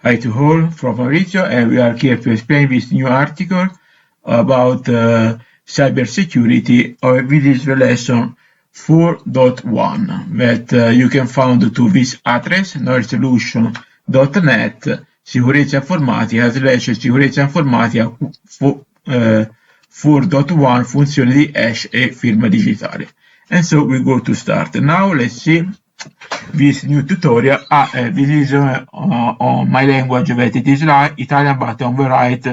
Hi to all, from Maurizio, and we are here to explain this new article about cybersecurity. This is the lesson 4.1 that you can find to this address, knowledgesolution.net, sicurezza informatica / sicurezza informatica 4.1 funzioni di hash e firma digitale. And so we go to start. Now let's see this new tutorial. This is on my language that it is Italian, but on the right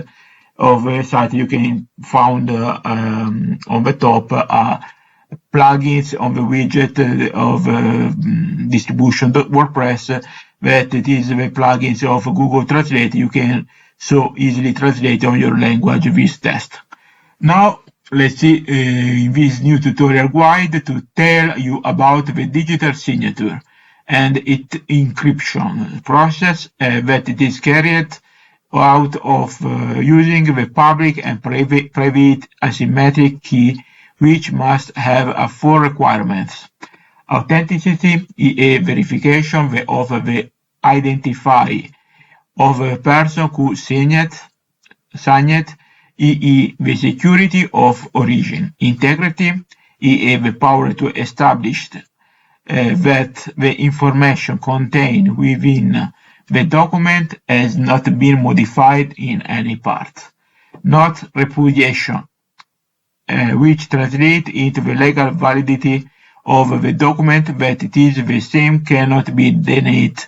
of the site you can find on the top plugins on the widget of distribution.wordpress, that it is the plugins of Google Translate. You can so easily translate on your language this text. Now let's see in this new tutorial guide to tell you about the digital signature and its encryption process that it is carried out of using the public and private asymmetric key, which must have 4 requirements: authenticity, i.e. verification of the identity of the person who signed, i.e. the security of origin; integrity, i.e. the power to establish that the information contained within the document has not been modified in any part; not repudiation, which translates into the legal validity of the document, that it is the same cannot be denied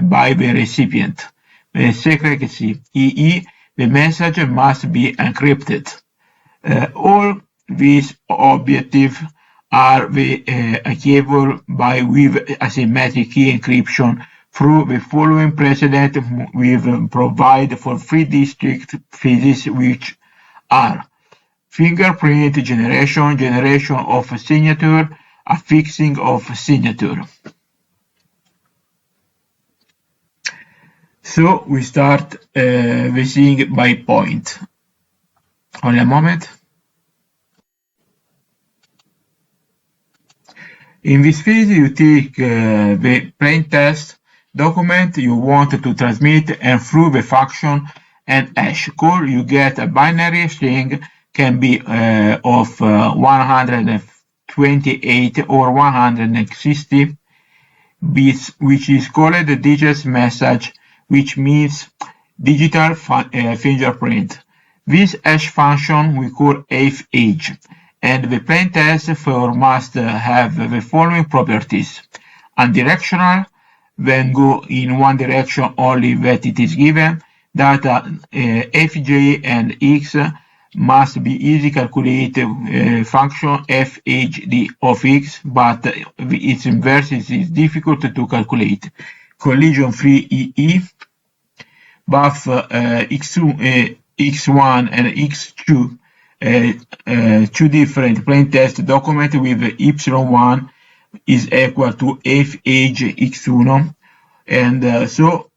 by the recipient; the secrecy, i.e. the message must be encrypted. All these objectives are achievable with asymmetric key encryption through the following precedent we provide for 3 distinct phases, which are fingerprint generation, generation of signature, affixing of signature. So we start the thing by point. Only a moment. In this phase, you take the plain text document you want to transmit, and through the function and hash call, you get a binary string, can be of 128 or 160 bits, which is called the digital message, which means digital fingerprint. This hash function we call age, and the plain text must have the following properties: unidirectional, then go in one direction only that it is given; data fj and x must be easy calculate function fhd of x, but its inverse is difficult to calculate; collision free EE, both x1 and x2, two different plain text documents with y1 is equal to fh x1, and so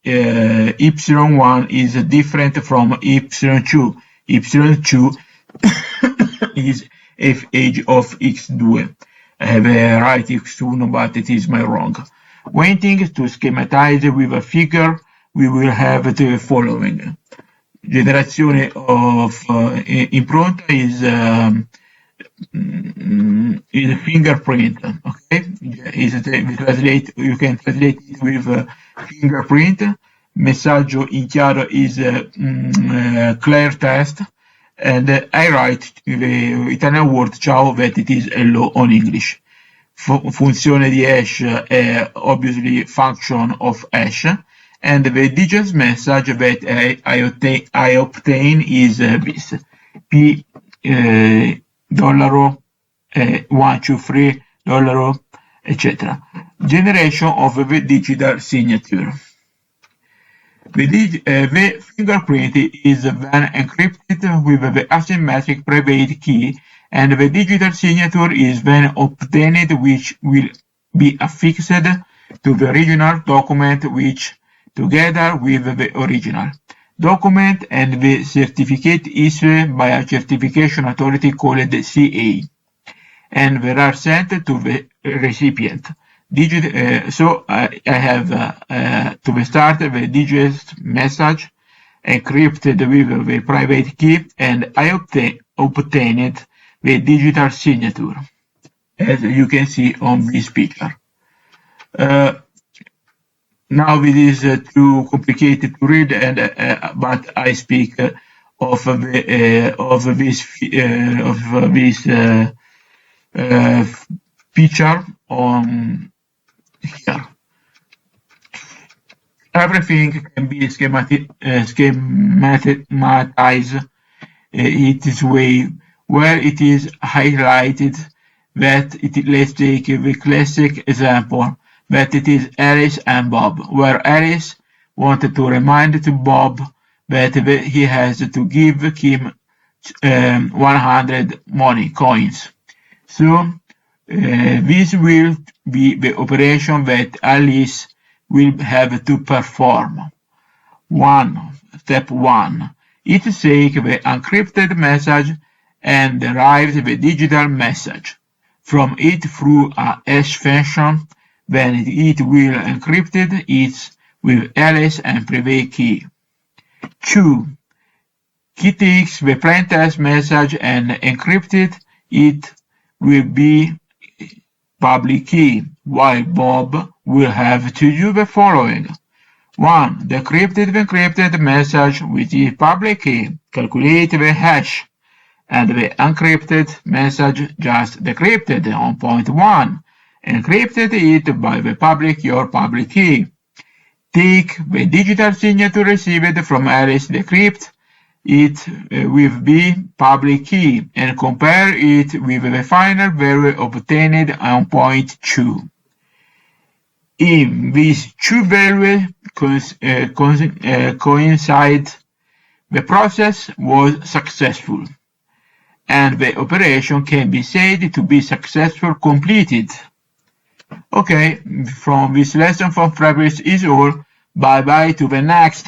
y1 is different from y2. y2 is fh of x2. I have a right x1, but it is my wrong. Waiting to schematize with a figure, we will have the following. Generazione of impronta is fingerprint. Okay, you can translate it with fingerprint. Messaggio in chiaro is clear text, and I write the Italian word ciao that it is hello on English. Funzione di hash è obviously function of hash, and the digital message that I obtain is this: P $1, 2, 3 $, etc. Generation of the digital signature. The fingerprint is then encrypted with the asymmetric private key, and the digital signature is then obtained, which will be affixed to the original document, which together with the original document and the certificate issued by a certification authority called CA, and they are sent to the recipient. So I have to start the digest message encrypted with the private key, and I obtained the digital signature, as you can see on this picture. Now it is too complicated to read, but I speak of this picture on here. Everything can be schematized its way, where it is highlighted that let's take the classic example that it is Alice and Bob, where Alice wanted to remind to Bob that he has to give Kim 100 money coins. So this will be the operation that Alice will have to perform. Step 1. It takes the encrypted message and derives the digital message from it through a hash function. Then it will encrypt it with Alice and private key. 2. It takes the plaintext message and encrypts it with the public key, while Bob will have to do the following. 1. Decrypt the encrypted message with the public key. Calculate the hash, and the encrypted message just decrypted on point 1. Encrypted it by the your public key. Take the digital signature received from Alice, decrypt it with the public key, and compare it with the final value obtained on point 2. If these two values coincide, the process was successful, and the operation can be said to be successfully completed. Okay, from this lesson from Fabrice is all. Bye bye to the next.